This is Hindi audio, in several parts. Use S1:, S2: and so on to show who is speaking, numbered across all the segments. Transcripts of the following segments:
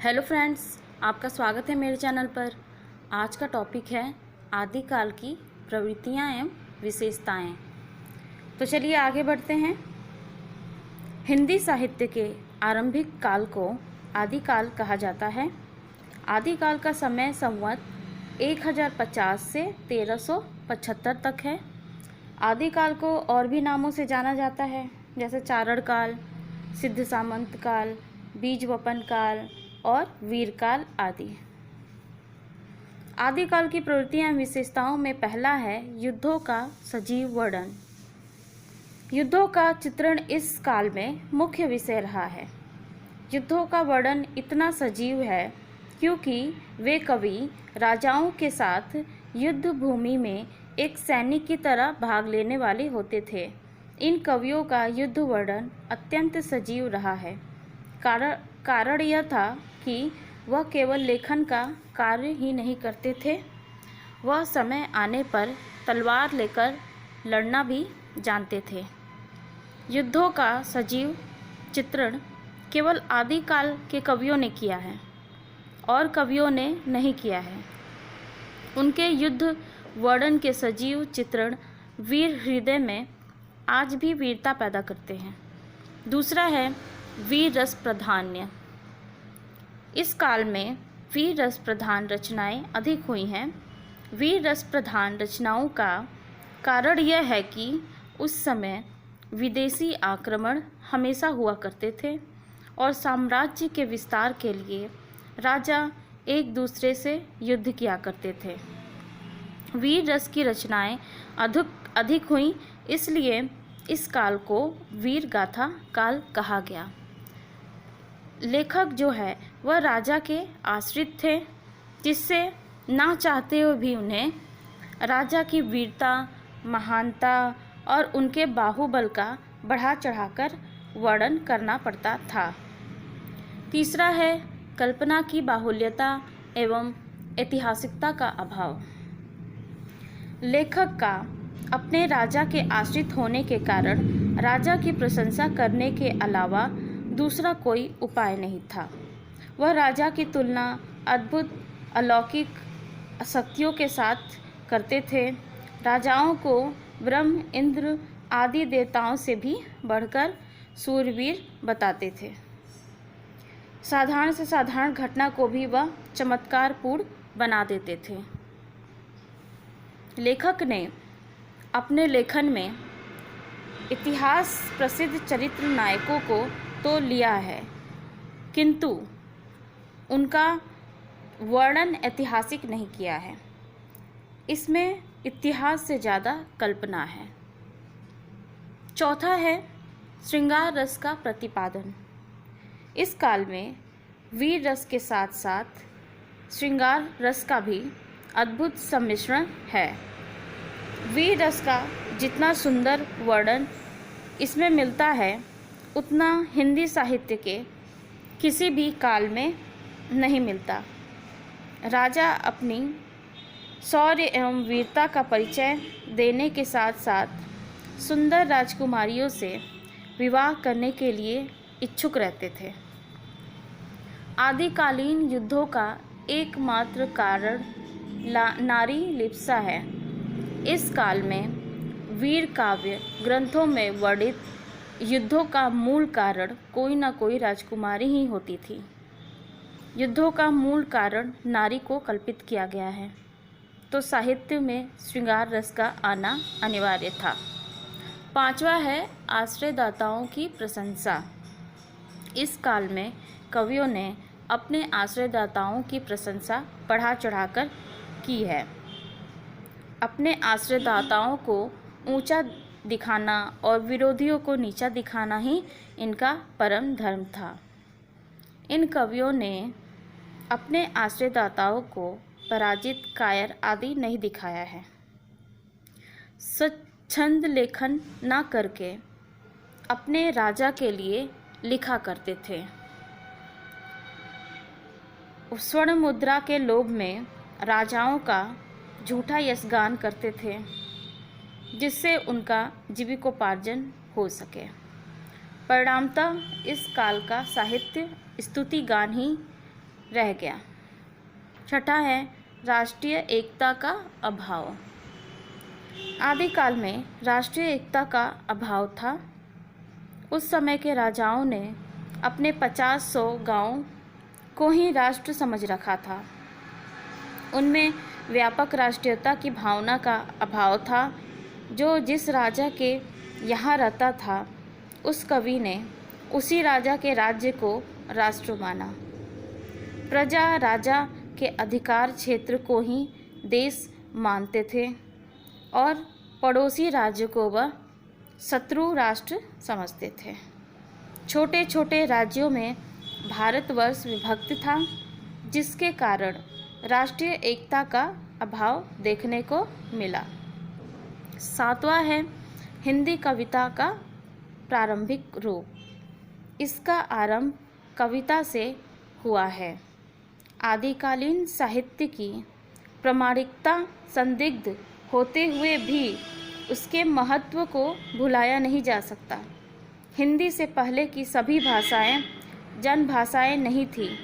S1: हेलो फ्रेंड्स, आपका स्वागत है मेरे चैनल पर। आज का टॉपिक है आदिकाल की प्रवृत्तियाँ एवं विशेषताएं। तो चलिए आगे बढ़ते हैं। हिंदी साहित्य के आरंभिक काल को आदिकाल कहा जाता है। आदिकाल का समय संवत 1050 से 1375 तक है। आदिकाल को और भी नामों से जाना जाता है, जैसे चारण काल, सिद्ध सामंत काल, बीज वपन काल और वीरकाल आदि। आदिकाल की प्रवृत्तियां विशेषताओं में पहला है युद्धों का सजीव वर्णन। युद्धों का चित्रण इस काल में मुख्य विषय रहा है। युद्धों का वर्णन इतना सजीव है क्योंकि वे कवि राजाओं के साथ युद्ध भूमि में एक सैनिक की तरह भाग लेने वाले होते थे। इन कवियों का युद्ध वर्णन अत्यंत सजीव रहा है। कारण यह था कि वह केवल लेखन का कार्य ही नहीं करते थे, वह समय आने पर तलवार लेकर लड़ना भी जानते थे। युद्धों का सजीव चित्रण केवल आदिकाल के कवियों ने किया है और कवियों ने नहीं किया है। उनके युद्ध वर्णन के सजीव चित्रण वीर हृदय में आज भी वीरता पैदा करते हैं। दूसरा है वीर रस प्राधान्य। इस काल में वीर रस प्रधान रचनाएं अधिक हुई हैं। वीर रस प्रधान रचनाओं का कारण यह है कि उस समय विदेशी आक्रमण हमेशा हुआ करते थे और साम्राज्य के विस्तार के लिए राजा एक दूसरे से युद्ध किया करते थे। वीर रस की रचनाएं अधिक हुई, इसलिए इस काल को वीर गाथा काल कहा गया। लेखक जो है वह राजा के आश्रित थे, जिससे ना चाहते हुए भी उन्हें राजा की वीरता, महानता और उनके बाहुबल का बढ़ा चढ़ाकर वर्णन करना पड़ता था। तीसरा है कल्पना की बाहुल्यता एवं ऐतिहासिकता का अभाव। लेखक का अपने राजा के आश्रित होने के कारण राजा की प्रशंसा करने के अलावा दूसरा कोई उपाय नहीं था। वह राजा की तुलना अद्भुत अलौकिक शक्तियों के साथ करते थे। राजाओं को ब्रह्म, इंद्र आदि देवताओं से भी बढ़कर सूरवीर बताते थे। साधारण से साधारण घटना को भी वह चमत्कारपूर्ण बना देते थे। लेखक ने अपने लेखन में इतिहास प्रसिद्ध चरित्र नायकों को तो लिया है, किंतु उनका वर्णन ऐतिहासिक नहीं किया है। इसमें इतिहास से ज़्यादा कल्पना है। चौथा है श्रृंगार रस का प्रतिपादन। इस काल में वीर रस के साथ साथ श्रृंगार रस का भी अद्भुत सम्मिश्रण है। वीर रस का जितना सुंदर वर्णन इसमें मिलता है, उतना हिंदी साहित्य के किसी भी काल में नहीं मिलता। राजा अपनी शौर्य एवं वीरता का परिचय देने के साथ साथ सुंदर राजकुमारियों से विवाह करने के लिए इच्छुक रहते थे। आदिकालीन युद्धों का एकमात्र कारण नारी लिप्सा है। इस काल में वीर काव्य ग्रंथों में वर्णित युद्धों का मूल कारण कोई ना कोई राजकुमारी ही होती थी। युद्धों का मूल कारण नारी को कल्पित किया गया है, तो साहित्य में श्रृंगार रस का आना अनिवार्य था। पांचवा है आश्रयदाताओं की प्रशंसा। इस काल में कवियों ने अपने आश्रयदाताओं की प्रशंसा बढ़ा चढ़ाकर की है। अपने आश्रयदाताओं को ऊंचा दिखाना और विरोधियों को नीचा दिखाना ही इनका परम धर्म था। इन कवियों ने अपने आश्रयदाताओं को पराजित, कायर आदि नहीं दिखाया है। स्वच्छंद लेखन न करके अपने राजा के लिए लिखा करते थे। स्वर्ण मुद्रा के लोभ में राजाओं का झूठा यशगान करते थे, जिससे उनका जीविकोपार्जन हो सके। परिणामतः इस काल का साहित्य स्तुति गान ही रह गया। छठा है राष्ट्रीय एकता का अभाव। आदिकाल में राष्ट्रीय एकता का अभाव था। उस समय के राजाओं ने अपने 50-100 गांवों को ही राष्ट्र समझ रखा था। उनमें व्यापक राष्ट्रीयता की भावना का अभाव था। जो जिस राजा के यहाँ रहता था, उस कवि ने उसी राजा के राज्य को राष्ट्र माना। प्रजा राजा के अधिकार क्षेत्र को ही देश मानते थे और पड़ोसी राज्य को वह शत्रु राष्ट्र समझते थे। छोटे छोटे राज्यों में भारतवर्ष विभक्त था, जिसके कारण राष्ट्रीय एकता का अभाव देखने को मिला। सातवां है हिंदी कविता का प्रारंभिक रूप। इसका आरंभ कविता से हुआ है। आदिकालीन साहित्य की प्रामाणिकता संदिग्ध होते हुए भी उसके महत्व को भुलाया नहीं जा सकता। हिंदी से पहले की सभी भाषाएं जन भाषाएं नहीं थी।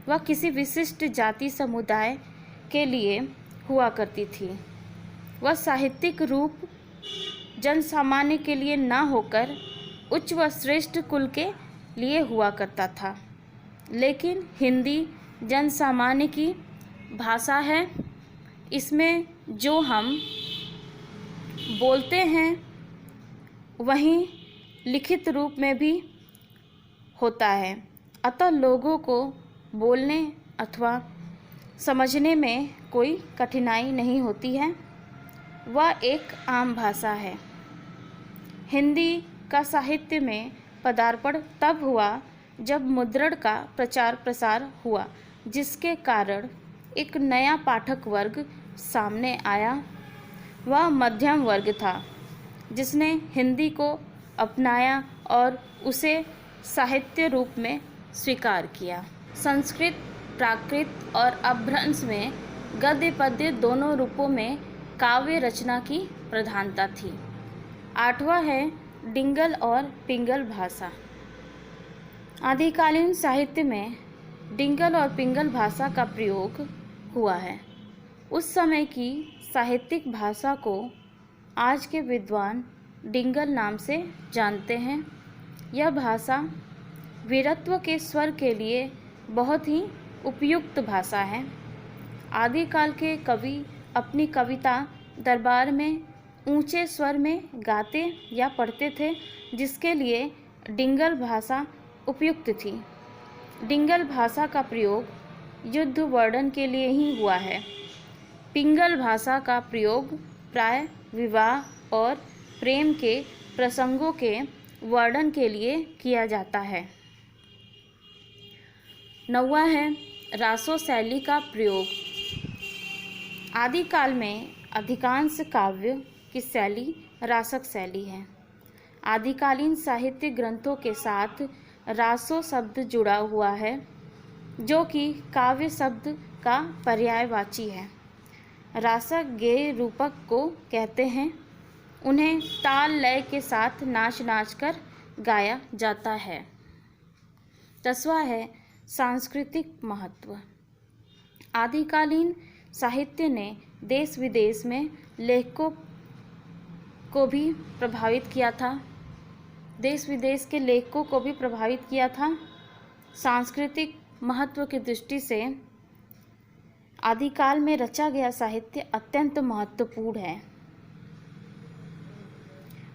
S1: वह किसी विशिष्ट जाति समुदाय के लिए हुआ करती थी। वह साहित्यिक रूप जन सामान्य के लिए न होकर उच्च व श्रेष्ठ कुल के लिए हुआ करता था। लेकिन हिंदी जन सामान्य की भाषा है। इसमें जो हम बोलते हैं वहीं लिखित रूप में भी होता है। अतः लोगों को बोलने अथवा समझने में कोई कठिनाई नहीं होती है। वह एक आम भाषा है। हिंदी का साहित्य में पदार्पण तब हुआ जब मुद्रण का प्रचार प्रसार हुआ, जिसके कारण एक नया पाठक वर्ग सामने आया। वह मध्यम वर्ग था, जिसने हिंदी को अपनाया और उसे साहित्य रूप में स्वीकार किया। संस्कृत, प्राकृत और अपभ्रंश में गद्य पद्य दोनों रूपों में काव्य रचना की प्रधानता थी। आठवां है डिंगल और पिंगल भाषा। आदिकालीन साहित्य में डिंगल और पिंगल भाषा का प्रयोग हुआ है। उस समय की साहित्यिक भाषा को आज के विद्वान डिंगल नाम से जानते हैं। यह भाषा वीरत्व के स्वर के लिए बहुत ही उपयुक्त भाषा है। आदिकाल के कवि अपनी कविता दरबार में ऊंचे स्वर में गाते या पढ़ते थे, जिसके लिए डिंगल भाषा उपयुक्त थी। डिंगल भाषा का प्रयोग युद्ध वर्णन के लिए ही हुआ है। पिंगल भाषा का प्रयोग प्राय विवाह और प्रेम के प्रसंगों के वर्णन के लिए किया जाता है। नौवां है रासो शैली का प्रयोग। आदिकाल में अधिकांश काव्य की शैली रासक शैली है। आदिकालीन साहित्य ग्रंथों के साथ रासो शब्द जुड़ा हुआ है, जो कि काव्य शब्द का पर्यायवाची है। रासक गेय रूपक को कहते हैं। उन्हें ताल लय के साथ नाच नाच कर गाया जाता है। 10वां है सांस्कृतिक महत्व। आदिकालीन साहित्य ने देश विदेश में लेखकों को भी प्रभावित किया था। देश विदेश के लेखकों को भी प्रभावित किया था। सांस्कृतिक महत्व की दृष्टि से आदिकाल में रचा गया साहित्य अत्यंत महत्वपूर्ण है।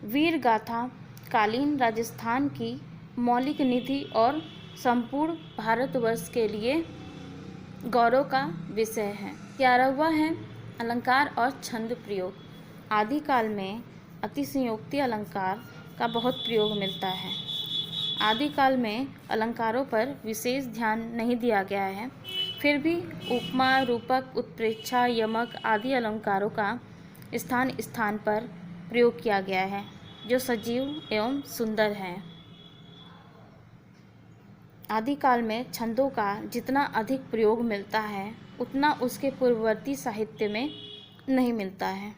S1: वीर गाथा कालीन राजस्थान की मौलिक निधि और संपूर्ण भारतवर्ष के लिए गौरव का विषय है। 11वां है अलंकार और छंद प्रयोग। आदिकाल में अतिशयोक्ति अलंकार का बहुत प्रयोग मिलता है। आदिकाल में अलंकारों पर विशेष ध्यान नहीं दिया गया है, फिर भी उपमा, रूपक, उत्प्रेक्षा, यमक आदि अलंकारों का स्थान स्थान पर प्रयोग किया गया है, जो सजीव एवं सुंदर है। आदिकाल में छंदों का जितना अधिक प्रयोग मिलता है, उतना उसके पूर्ववर्ती साहित्य में नहीं मिलता है।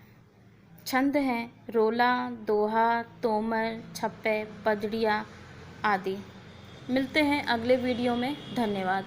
S1: छंद हैं रोला, दोहा, तोमर, छप्पे, पदड़िया आदि। मिलते हैं अगले वीडियो में। धन्यवाद।